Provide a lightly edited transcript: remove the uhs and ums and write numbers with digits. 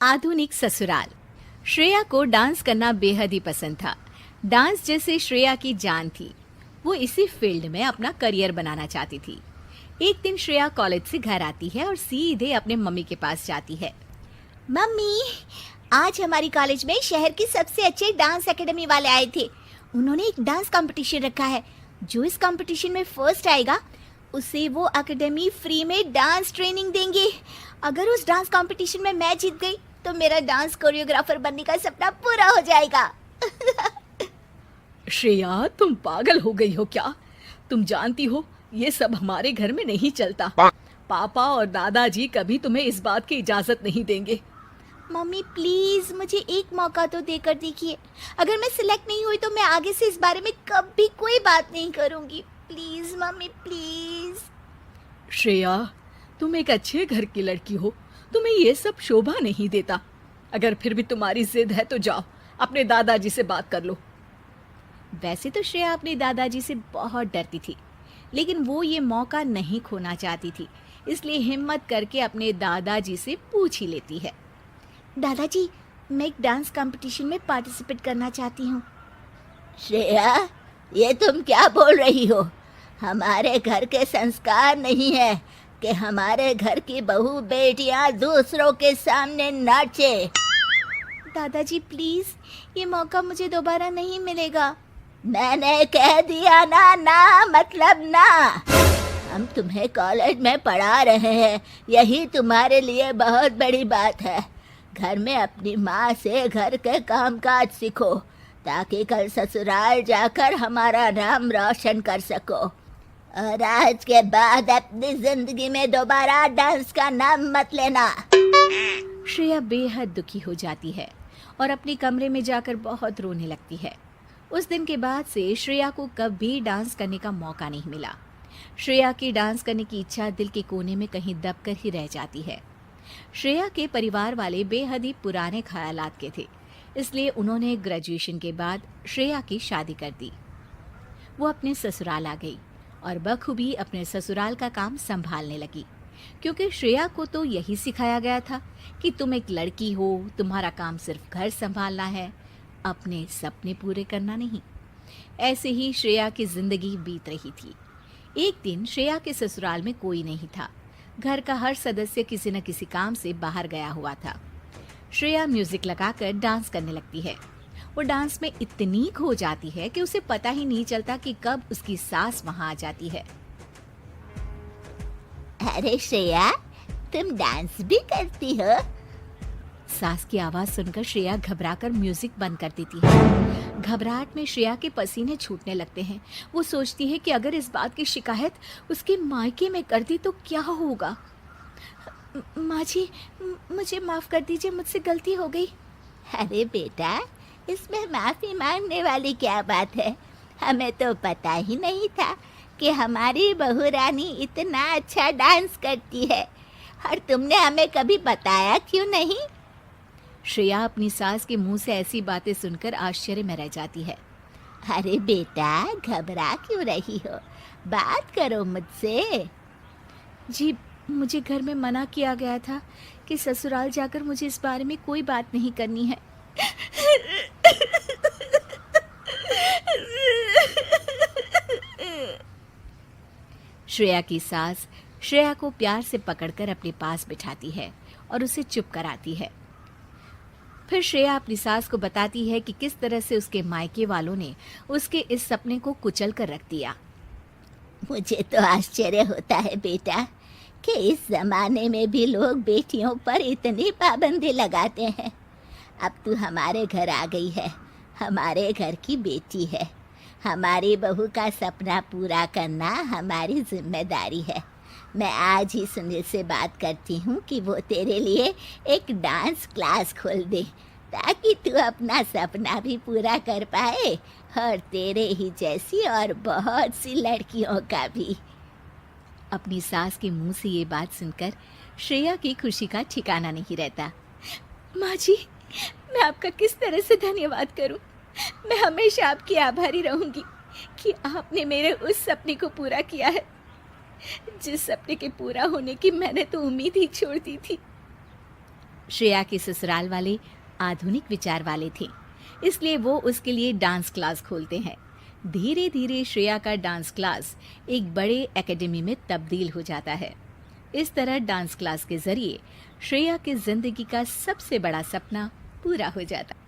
आधुनिक ससुराल। श्रेया को डांस करना बेहद ही पसंद था। डांस जैसे श्रेया की जान थी। वो इसी फील्ड में अपना करियर बनाना चाहती थी। एक दिन श्रेया कॉलेज से घर आती है और सीधे अपने मम्मी के पास जाती है। मम्मी, आज हमारी कॉलेज में शहर की सबसे अच्छे डांस एकेडमी वाले आए थे। उन्होंने एक डांस कंपटीशन रखा है। जो इस कंपटीशन में फर्स्ट आएगा उसे वो एकेडमी फ्री में डांस ट्रेनिंग देंगे। अगर उस डांस कंपटीशन में मैं जीत गई तो मेरा डांस कोरियोग्राफर बनने का सपना पूरा हो जाएगा। श्रेया, तुम पागल हो गई हो क्या? तुम जानती हो ये सब हमारे घर में नहीं चलता। पापा और दादाजी कभी तुम्हें इस बात की इजाजत नहीं देंगे। मम्मी प्लीज मुझे एक मौका तो देकर देखिए। अगर मैं सिलेक्ट नहीं हुई तो मैं आगे से इस बारे में कभी कोई बात नहीं करूंगी। Please mummy please. श्रेया, तुम एक अच्छे घर की लड़की हो, तुम्हें ये सब शोभा नहीं देता। अगर फिर भी तुम्हारी जिद है तो जाओ अपने दादाजी से बात कर लो। वैसे तो श्रेया अपने दादाजी से बहुत डरती थी, लेकिन वो ये मौका नहीं खोना चाहती थी, इसलिए हिम्मत करके अपने दादाजी से पूछ ही लेती है। दादाजी, मैं एक डांस कंपटीशन में पार्टिसिपेट करना चाहती हूँ। श्रेया, ये तुम क्या बोल रही हो? हमारे घर के संस्कार नहीं है कि हमारे घर की बहू बेटियां दूसरों के सामने नाचे। दादाजी प्लीज, ये मौका मुझे दोबारा नहीं मिलेगा। मैंने कह दिया ना, ना मतलब ना। हम तुम्हें कॉलेज में पढ़ा रहे हैं, यही तुम्हारे लिए बहुत बड़ी बात है। घर में अपनी माँ से घर के कामकाज सीखो ताकि कल ससुराल जाकर हमारा नाम रोशन कर सको। और आज के बाद अपनी जिंदगी में दोबारा डांस का नाम मत लेना। श्रेया बेहद दुखी हो जाती है और अपने कमरे में जाकर बहुत रोने लगती है। उस दिन के बाद से श्रेया को कभी डांस करने का मौका नहीं मिला। श्रेया की डांस करने की इच्छा दिल के कोने में कहीं दबकर ही रह जाती है। श्रेया के परिवार वाले बेहद ही पुराने ख्यालात के थे, इसलिए उन्होंने ग्रेजुएशन के बाद श्रेया की शादी कर दी। वो अपने ससुराल आ गई और बखूबी अपने ससुराल का काम संभालने लगी, क्योंकि श्रेया को तो यही सिखाया गया था कि तुम एक लड़की हो, तुम्हारा काम सिर्फ घर संभालना है, अपने सपने पूरे करना नहीं। ऐसे ही श्रेया की जिंदगी बीत रही थी। एक दिन श्रेया के ससुराल में कोई नहीं था। घर का हर सदस्य किसी न किसी काम से बाहर गया हुआ था। श्रेया म्यूजिक लगाकर डांस करने लगती है। वो डांस में इतनी खो जाती है कि उसे पता ही नहीं चलता कि कब उसकी सास वहां आ जाती है। अरे श्रेया, तुम डांस भी करती हो? सास की आवाज सुनकर श्रेया घबराकर म्यूजिक बंद कर देती है। घबराहट में श्रेया के पसीने छूटने लगते हैं। वो सोचती है कि अगर इस बात की शिकायत उसके मायके में कर दी तो क्या होगा। माँ जी, मुझे माफ कर दीजिए, मुझसे गलती हो गई। अरे बेटा, इसमें माफी मांगने वाली क्या बात है? हमें तो पता ही नहीं था कि हमारी बहू रानी इतना अच्छा डांस करती है, और तुमने हमें कभी बताया क्यों नहीं? श्रेया अपनी सास के मुंह से ऐसी बातें सुनकर आश्चर्य में रह जाती है। अरे बेटा, घबरा क्यों रही हो? बात करो मुझसे। जी, मुझे घर में मना किया गया था कि ससुराल जाकर मुझे इस बारे में कोई बात नहीं करनी है। श्रेया की सास श्रेया को प्यार से पकड़कर अपने पास बिठाती है और उसे चुप कराती है। फिर श्रेया अपनी सास को बताती है कि किस तरह से उसके मायके वालों ने उसके इस सपने को कुचल कर रख दिया। मुझे तो आश्चर्य होता है बेटा कि इस जमाने में भी लोग बेटियों पर इतनी पाबंदी लगाते हैं। अब तू हमारे घर आ गई है, हमारे घर की बेटी है। हमारी बहू का सपना पूरा करना हमारी जिम्मेदारी है। मैं आज ही सुनील से बात करती हूँ कि वो तेरे लिए एक डांस क्लास खोल दे, ताकि तू अपना सपना भी पूरा कर पाए और तेरे ही जैसी और बहुत सी लड़कियों का भी। अपनी सास के मुंह से ये बात सुनकर श्रेया की खुशी का ठिकाना नहीं रहता। माँ जी, मैं आपका किस तरह से धन्यवाद करूं। मैं हमेशा आपकी आभारी रहूंगी कि आपने मेरे उस सपने को पूरा किया है, जिस सपने के पूरा होने की मैंने तो उम्मीद ही छोड़ दी थी। श्रेया के ससुराल वाले आधुनिक विचार वाले थे, इसलिए वो उसके लिए डांस क्लास खोलते हैं। धीरे धीरे श्रेया का डांस क्लास एक बड़े एकेडमी में तब्दील हो जाता है। इस तरह डांस क्लास के जरिए श्रेया की जिंदगी का सबसे बड़ा सपना पूरा हो जाता है।